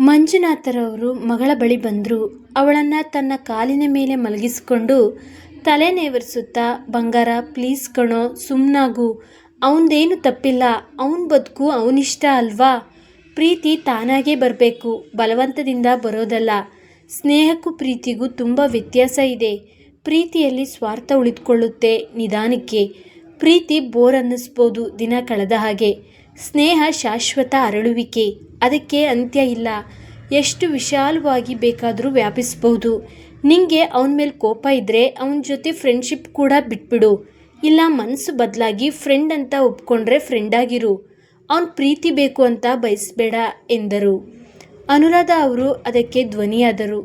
ಮಂಜುನಾಥರವರು ಮಗಳ ಬಳಿ ಬಂದರು. ಅವಳನ್ನು ತನ್ನ ಕಾಲಿನ ಮೇಲೆ ಮಲಗಿಸಿಕೊಂಡು ತಲೆ ನೇವರಿಸುತ್ತಾ, ಬಂಗಾರ ಪ್ಲೀಸ್ ಕಣೋ, ಸುಮ್ಮನಾಗು, ಅವನದೇನು ತಪ್ಪಿಲ್ಲ, ಅವನ ಬದುಕು ಅವನಿಷ್ಟ ಅಲ್ವಾ, ಪ್ರೀತಿ ತಾನಾಗೇ ಬರಬೇಕು, ಬಲವಂತದಿಂದ ಬರೋದಲ್ಲ. ಸ್ನೇಹಕ್ಕೂ ಪ್ರೀತಿಗೂ ತುಂಬ ವ್ಯತ್ಯಾಸ ಇದೆ. ಪ್ರೀತಿಯಲ್ಲಿ ಸ್ವಾರ್ಥ ಉಳಿದುಕೊಳ್ಳುತ್ತೆ ನಿಧಾನಕ್ಕೆ. ಪ್ರೀತಿ ಬೋರ್ ಅನ್ನಿಸ್ಬೋದು ದಿನ ಕಳೆದ ಹಾಗೆ. ಸ್ನೇಹ ಶಾಶ್ವತ ಅರಳುವಿಕೆ, ಅದಕ್ಕೆ ಅಂತ್ಯ ಇಲ್ಲ. ಎಷ್ಟು ವಿಶಾಲವಾಗಿ ಬೇಕಾದರೂ ವ್ಯಾಪಿಸ್ಬೋದು. ನಿಂಗೆ ಅವನ ಮೇಲೆ ಕೋಪ ಇದ್ದರೆ ಅವನ ಜೊತೆ ಫ್ರೆಂಡ್ಶಿಪ್ ಕೂಡ ಬಿಟ್ಬಿಡು. ಇಲ್ಲ ಮನಸ್ಸು ಬದಲಾಗಿ ಫ್ರೆಂಡ್ ಅಂತ ಒಪ್ಕೊಂಡ್ರೆ ಫ್ರೆಂಡಾಗಿರು. ಅವನ ಪ್ರೀತಿ ಬೇಕು ಅಂತ ಬಯಸಬೇಡ ಎಂದರು. ಅನುರಾಧ ಅವರು ಅದಕ್ಕೆ ಧ್ವನಿಯಾದರು.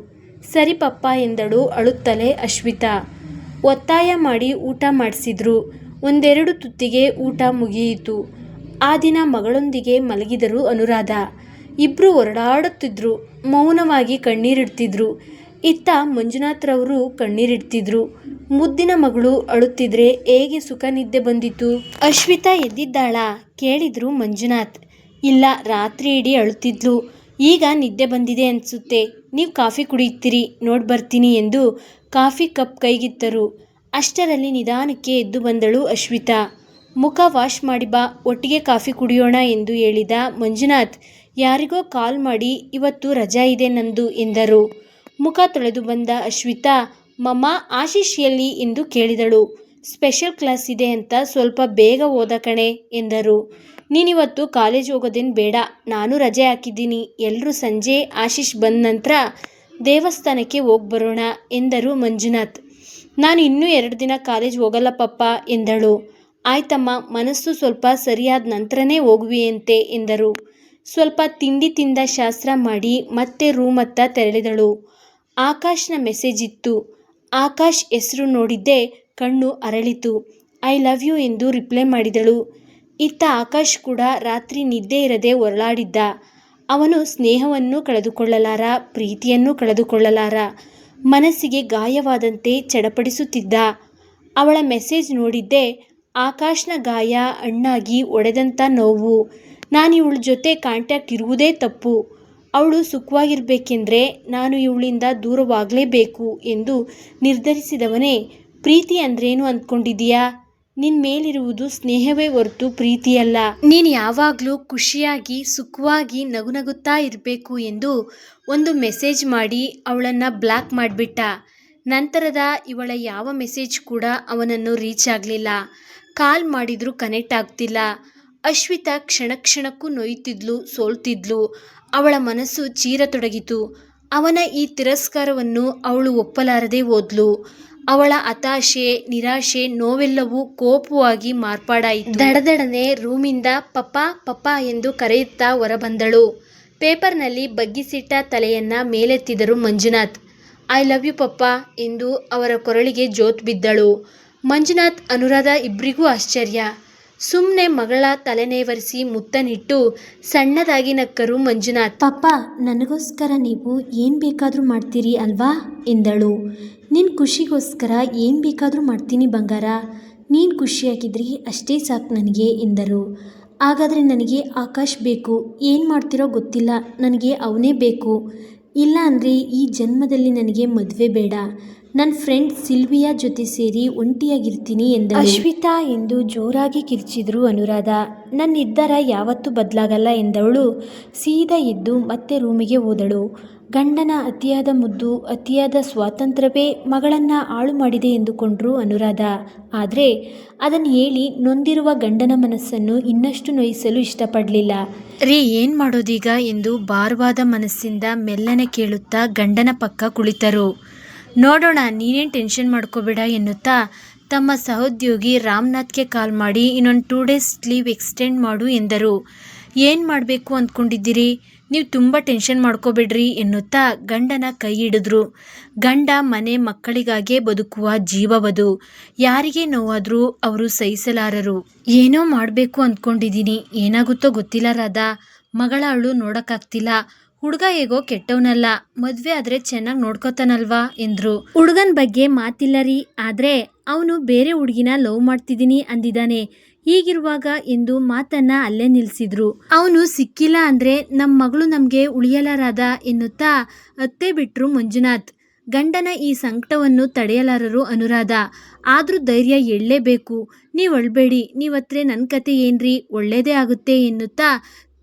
ಸರಿ ಪಪ್ಪ ಎಂದಳು ಅಳುತ್ತಲೇ ಅಶ್ವಿತಾ. ಒತ್ತಾಯ ಮಾಡಿ ಊಟ ಮಾಡಿಸಿದ್ರು. ಒಂದೆರಡು ತುತ್ತಿಗೆ ಊಟ ಮುಗಿಯಿತು. ಆ ದಿನ ಮಗಳೊಂದಿಗೆ ಮಲಗಿದರು ಅನುರಾಧ. ಇಬ್ಬರು ಹೊರಡಾಡುತ್ತಿದ್ರು. ಮೌನವಾಗಿ ಕಣ್ಣೀರಿಡ್ತಿದ್ರು. ಇತ್ತ ಮಂಜುನಾಥ್ರವರು ಕಣ್ಣೀರಿಡ್ತಿದ್ರು. ಮುದ್ದಿನ ಮಗಳು ಅಳುತ್ತಿದ್ರೆ ಹೇಗೆ ಸುಖ ನಿದ್ದೆ ಬಂದಿತು? ಅಶ್ವಿತಾ ಎದ್ದಿದ್ದಾಳಾ ಕೇಳಿದ್ರು ಮಂಜುನಾಥ್. ಇಲ್ಲ, ರಾತ್ರಿ ಇಡೀ ಅಳುತ್ತಿದ್ಲು. ಈಗ ನಿದ್ದೆ ಬಂದಿದೆ ಅನಿಸುತ್ತೆ. ನೀವು ಕಾಫಿ ಕುಡಿಯುತ್ತೀರಿ, ನೋಡಿ ಬರ್ತೀನಿ ಎಂದು ಕಾಫಿ ಕಪ್ ಕೈಗಿತ್ತರು. ಅಷ್ಟರಲ್ಲಿ ನಿಧಾನಕ್ಕೆ ಎದ್ದು ಬಂದಳು ಅಶ್ವಿತಾ. ಮುಖ ವಾಶ್ ಮಾಡಿ ಬಾ, ಒಟ್ಟಿಗೆ ಕಾಫಿ ಕುಡಿಯೋಣ ಎಂದು ಹೇಳಿದ ಮಂಜುನಾಥ್ ಯಾರಿಗೋ ಕಾಲ್ ಮಾಡಿ ಇವತ್ತು ರಜಾ ಇದೆ ನಂದು ಎಂದರು. ಮುಖ ತೊಳೆದು ಬಂದ ಅಶ್ವಿತಾ, ಮಮ್ಮ ಆಶೀಶ್ ಎಲ್ಲಿ ಎಂದು ಕೇಳಿದಳು. ಸ್ಪೆಷಲ್ ಕ್ಲಾಸ್ ಇದೆ ಅಂತ ಸ್ವಲ್ಪ ಬೇಗ ಹೋದ ಕಣೆ ಎಂದರು. ನೀನಿವತ್ತು ಕಾಲೇಜ್ ಹೋಗೋದೇನು ಬೇಡ, ನಾನು ರಜೆ ಹಾಕಿದ್ದೀನಿ. ಎಲ್ಲರೂ ಸಂಜೆ ಆಶೀಶ್ ಬಂದ ನಂತರ ದೇವಸ್ಥಾನಕ್ಕೆ ಹೋಗಿ ಬರೋಣ ಎಂದರು ಮಂಜುನಾಥ್. ನಾನು ಇನ್ನೂ 2 ದಿನ ಕಾಲೇಜ್ ಹೋಗಲ್ಲ ಪಪ್ಪ ಎಂದಳು. ಆಯ್ತಮ್ಮ, ಮನಸ್ಸು ಸ್ವಲ್ಪ ಸರಿಯಾದ ನಂತರನೇ ಹೋಗುವಿಯಂತೆ ಎಂದರು. ಸ್ವಲ್ಪ ತಿಂಡಿ ತಿಂದ ಶಾಸ್ತ್ರ ಮಾಡಿ ಮತ್ತೆ ರೂಮ್ ಹತ್ತ ತೆರಳಿದಳು. ಆಕಾಶ್ನ ಮೆಸೇಜ್ ಇತ್ತು. ಆಕಾಶ್ ಹೆಸರು ನೋಡಿದ್ದೆ ಕಣ್ಣು ಅರಳಿತು. ಐ ಲವ್ ಯು ಎಂದು ರಿಪ್ಲೈ ಮಾಡಿದಳು. ಇತ್ತ ಆಕಾಶ್ ಕೂಡ ರಾತ್ರಿ ನಿದ್ದೆ ಇರದೆ ಹೊರಳಾಡಿದ್ದ. ಅವನು ಸ್ನೇಹವನ್ನು ಕಳೆದುಕೊಳ್ಳಲಾರ, ಪ್ರೀತಿಯನ್ನು ಕಳೆದುಕೊಳ್ಳಲಾರ. ಮನಸ್ಸಿಗೆ ಗಾಯವಾದಂತೆ ಚಡಪಡಿಸುತ್ತಿದ್ದ. ಅವಳ ಮೆಸೇಜ್ ನೋಡಿದ್ದೆ ಆಕಾಶ್ನ ಗಾಯ ಹಣ್ಣಾಗಿ ಒಡೆದಂಥ ನೋವು. ನಾನು ಇವಳ ಜೊತೆ ಕಾಂಟ್ಯಾಕ್ಟ್ ಇರುವುದೇ ತಪ್ಪು. ಅವಳು ಸುಖವಾಗಿರಬೇಕೆಂದ್ರೆ ನಾನು ಇವಳಿಂದ ದೂರವಾಗಲೇಬೇಕು ಎಂದು ನಿರ್ಧರಿಸಿದವನೇ. ಪ್ರೀತಿ ಅಂದ್ರೇನು ಅಂದ್ಕೊಂಡಿದೀಯಾ? ನಿನ್ನ ಮೇಲಿರುವುದು ಸ್ನೇಹವೇ ಹೊರತು ಪ್ರೀತಿಯಲ್ಲ. ನೀನು ಯಾವಾಗಲೂ ಖುಷಿಯಾಗಿ ಸುಖವಾಗಿ ನಗುನಗುತ್ತಾ ಇರಬೇಕು ಎಂದು ಒಂದು ಮೆಸೇಜ್ ಮಾಡಿ ಅವಳನ್ನು ಬ್ಲಾಕ್ ಮಾಡಿಬಿಟ್ಟ. ನಂತರದ ಇವಳ ಯಾವ ಮೆಸೇಜ್ ಕೂಡ ಅವನನ್ನು ರೀಚ್ ಆಗಲಿಲ್ಲ. ಕಾಲ್ ಮಾಡಿದರೂ ಕನೆಕ್ಟ್ ಆಗ್ತಿಲ್ಲ. ಅಶ್ವಿತಾ ಕ್ಷಣ ಕ್ಷಣಕ್ಕೂ ನೋಯುತ್ತಿದ್ಲು, ಸೋಲ್ತಿದ್ಲು. ಅವಳ ಮನಸ್ಸು ಚೀರತೊಡಗಿತು. ಅವನ ಈ ತಿರಸ್ಕಾರವನ್ನು ಅವಳು ಒಪ್ಪಲಾರದೆ ಹೋದ್ಲು. ಅವಳ ಹತಾಶೆ, ನಿರಾಶೆ, ನೋವೆಲ್ಲವೂ ಕೋಪವಾಗಿ ಮಾರ್ಪಾಡಾಯಿತು. ದಡದಡನೆ ರೂಮಿಂದ ಪಪ್ಪ ಪಪ್ಪ ಎಂದು ಕರೆಯುತ್ತಾ ಹೊರಬಂದಳು. ಪೇಪರ್ನಲ್ಲಿ ಬಗ್ಗಿಸಿಟ್ಟ ತಲೆಯನ್ನ ಮೇಲೆತ್ತಿದರು ಮಂಜುನಾಥ್. ಐ ಲವ್ ಯು ಪಪ್ಪ ಎಂದು ಅವರ ಕೊರಳಿಗೆ ಜೋತ್ ಬಿದ್ದಳು. ಮಂಜುನಾಥ್, ಅನುರಾಧ ಇಬ್ಬರಿಗೂ ಆಶ್ಚರ್ಯ. ಸುಮ್ಮನೆ ಮಗಳ ತಲೆನೇವರಿಸಿ ಮುತ್ತನಿಟ್ಟು ಸಣ್ಣದಾಗಿ ನಕ್ಕರು ಮಂಜುನಾಥ್. ಪಪ್ಪ, ನನಗೋಸ್ಕರ ನೀವು ಏನು ಬೇಕಾದರೂ ಮಾಡ್ತೀರಿ ಅಲ್ವಾ ಎಂದಳು. ನಿನ್ನ ಖುಷಿಗೋಸ್ಕರ ಏನು ಬೇಕಾದರೂ ಮಾಡ್ತೀನಿ ಬಂಗಾರ. ನೀನು ಖುಷಿಯಾಗಿದ್ರಿ ಅಷ್ಟೇ ಸಾಕು ನನಗೆ ಎಂದರು. ಹಾಗಾದರೆ ನನಗೆ ಆಕಾಶ್ ಬೇಕು. ಏನು ಮಾಡ್ತಿರೋ ಗೊತ್ತಿಲ್ಲ, ನನಗೆ ಅವನೇ ಬೇಕು. ಇಲ್ಲ ಅಂದರೆ ಈ ಜನ್ಮದಲ್ಲಿ ನನಗೆ ಮದುವೆ ಬೇಡ. ನನ್ನ ಫ್ರೆಂಡ್ ಸಿಲ್ವಿಯಾ ಜೊತೆ ಸೇರಿ ಒಂಟಿಯಾಗಿರ್ತೀನಿ ಎಂದಳು. ಅಶ್ವಿತಾ ಎಂದು ಜೋರಾಗಿ ಕಿರ್ಚಿದ್ರು ಅನುರಾಧ. ನನ್ನ ನಿರ್ಧಾರ ಯಾವತ್ತೂ ಬದಲಾಗಲ್ಲ ಎಂದವಳು ಸೀದಾ ಎದ್ದು ಮತ್ತೆ ರೂಮಿಗೆ ಹೋದಳು. ಗಂಡನ ಅತಿಯಾದ ಮುದ್ದು, ಅತಿಯಾದ ಸ್ವಾತಂತ್ರ್ಯವೇ ಮಗಳನ್ನು ಹಾಳು ಮಾಡಿದೆ ಎಂದುಕೊಂಡ್ರು ಅನುರಾಧ. ಆದರೆ ಅದನ್ನು ಹೇಳಿ ನೊಂದಿರುವ ಗಂಡನ ಮನಸ್ಸನ್ನು ಇನ್ನಷ್ಟು ನೋಯಿಸಲು ಇಷ್ಟಪಡಲಿಲ್ಲ. ರೀ, ಏನು ಮಾಡೋದೀಗ ಎಂದು ಭಾರವಾದ ಮನಸ್ಸಿಂದ ಮೆಲ್ಲನೆ ಕೇಳುತ್ತಾ ಗಂಡನ ಪಕ್ಕ ಕುಳಿತರು. ನೋಡೋಣ, ನೀನೇನು ಟೆನ್ಷನ್ ಮಾಡ್ಕೋಬೇಡ ಎನ್ನುತ್ತಾ ತಮ್ಮ ಸಹೋದ್ಯೋಗಿ ರಾಮನಾಥ್ಗೆ ಕಾಲ್ ಮಾಡಿ ಇನ್ನೊಂದು 2 ಡೇಸ್ ಲೀವ್ ಎಕ್ಸ್ಟೆಂಡ್ ಮಾಡು ಎಂದರು. ಏನು ಮಾಡಬೇಕು ಅಂದ್ಕೊಂಡಿದ್ದೀರಿ? ನೀವು ತುಂಬ ಟೆನ್ಷನ್ ಮಾಡ್ಕೋಬೇಡ್ರಿ ಎನ್ನುತ್ತಾ ಗಂಡನ ಕೈ ಹಿಡಿದ್ರು. ಗಂಡ ಮನೆ ಮಕ್ಕಳಿಗಾಗೇ ಬದುಕುವ ಜೀವವದು. ಯಾರಿಗೆ ನೋವಾದರೂ ಅವರು ಸಹಿಸಲಾರರು. ಏನೋ ಮಾಡಬೇಕು ಅಂದ್ಕೊಂಡಿದ್ದೀನಿ, ಏನಾಗುತ್ತೋ ಗೊತ್ತಿಲ್ಲ ರಾಧಾ. ಮಗಳ ಅಳು ನೋಡೋಕ್ಕಾಗ್ತಿಲ್ಲ. ಹುಡುಗ ಹೇಗೋ ಕೆಟ್ಟವನಲ್ಲ, ಮದುವೆ ಆದರೆ ಚೆನ್ನಾಗಿ ನೋಡ್ಕೋತಾನಲ್ವಾ ಎಂದರು. ಹುಡುಗನ ಬಗ್ಗೆ ಮಾತಿಲ್ಲ ರೀ, ಆದರೆ ಅವನು ಬೇರೆ ಹುಡುಗಿನ ಲವ್ ಮಾಡ್ತಿದ್ದೀನಿ ಅಂದಿದ್ದಾನೆ. ಹೀಗಿರುವಾಗ ಎಂದು ಮಾತನ್ನ ಅಲ್ಲೇ ನಿಲ್ಲಿಸಿದ್ರು. ಅವನು ಸಿಕ್ಕಿಲ್ಲ ಅಂದ್ರೆ ನಮ್ಮ ಮಗಳು ನಮಗೆ ಉಳಿಯಲಾರದ ಎನ್ನುತ್ತಾ ಅತ್ತೇ ಬಿಟ್ರು ಮಂಜುನಾಥ್. ಗಂಡನ ಈ ಸಂಕಟವನ್ನು ತಡೆಯಲಾರರು ಅನುರಾಧ. ಆದ್ರೂ ಧೈರ್ಯ ಎಳ್ಳಲೇಬೇಕು. ನೀವು ಅಳ್ಬೇಡಿ, ನೀವತ್ರೆ ನನ್ನ ಕತೆ ಏನ್ರಿ, ಒಳ್ಳೇದೇ ಆಗುತ್ತೆ ಎನ್ನುತ್ತಾ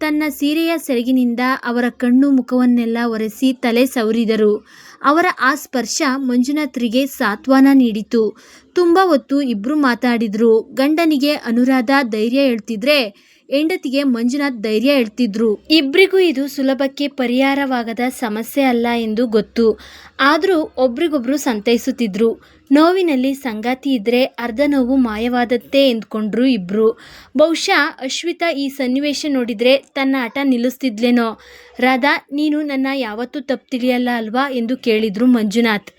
ತನ್ನ ಸೀರೆಯ ಸೆರಗಿನಿಂದ ಅವರ ಕಣ್ಣು ಮುಖವನ್ನೆಲ್ಲ ಒರೆಸಿ ತಲೆ ಸವರಿದರು. ಅವರ ಆ ಸ್ಪರ್ಶ ಮಂಜುನಾಥ್ರಿಗೆ ಸಾಂತ್ವನ ನೀಡಿತು. ತುಂಬ ಹೊತ್ತು ಇಬ್ರು ಮಾತಾಡಿದ್ರು. ಗಂಡನಿಗೆ ಅನುರಾಧ ಧೈರ್ಯ ಹೇಳ್ತಿದ್ರೆ ಹೆಂಡತಿಗೆ ಮಂಜುನಾಥ್ ಧೈರ್ಯ ಹೇಳ್ತಿದ್ರು. ಇಬ್ಬರಿಗೂ ಇದು ಸುಲಭಕ್ಕೆ ಪರಿಹಾರವಾಗದ ಸಮಸ್ಯೆ ಅಲ್ಲ ಎಂದು ಗೊತ್ತು. ಆದರೂ ಒಬ್ರಿಗೊಬ್ರು ಸಂತೈಸುತ್ತಿದ್ರು. ನೋವಿನಲ್ಲಿ ಸಂಗಾತಿ ಇದ್ರೆ ಅರ್ಧ ನೋವು ಮಾಯವಾದತ್ತೆ ಎಂದ್ಕೊಂಡ್ರು ಇಬ್ರು. ಬಹುಶಃ ಅಶ್ವಿತಾ ಈ ಸನ್ನಿವೇಶ ನೋಡಿದ್ರೆ ತನ್ನ ಹಠ ನಿಲ್ಲಿಸ್ತಿದ್ಲೇನೋ. ರಾಧಾ, ನೀನು ನನ್ನ ಯಾವತ್ತೂ ತಪ್ಪು ತಿಳಿಯಲ್ಲ ಅಲ್ವಾ ಎಂದು ಕೇಳಿದ್ರು ಮಂಜುನಾಥ್.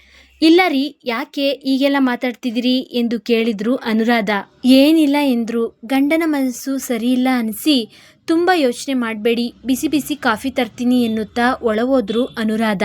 ಇಲ್ಲ ರೀ, ಯಾಕೆ ಹೀಗೆಲ್ಲ ಮಾತಾಡ್ತಿದ್ದೀರಿ ಎಂದು ಕೇಳಿದ್ರು ಅನುರಾಧ. ಏನಿಲ್ಲ ಎಂದ್ರು. ಗಂಡನ ಮನಸ್ಸು ಸರಿಯಿಲ್ಲ ಅನಿಸಿ ತುಂಬ ಯೋಚನೆ ಮಾಡಬೇಡಿ, ಬಿಸಿ ಬಿಸಿ ಕಾಫಿ ತರ್ತೀನಿ ಎನ್ನುತ್ತಾ ಒಳಗೋದ್ರು ಅನುರಾಧ.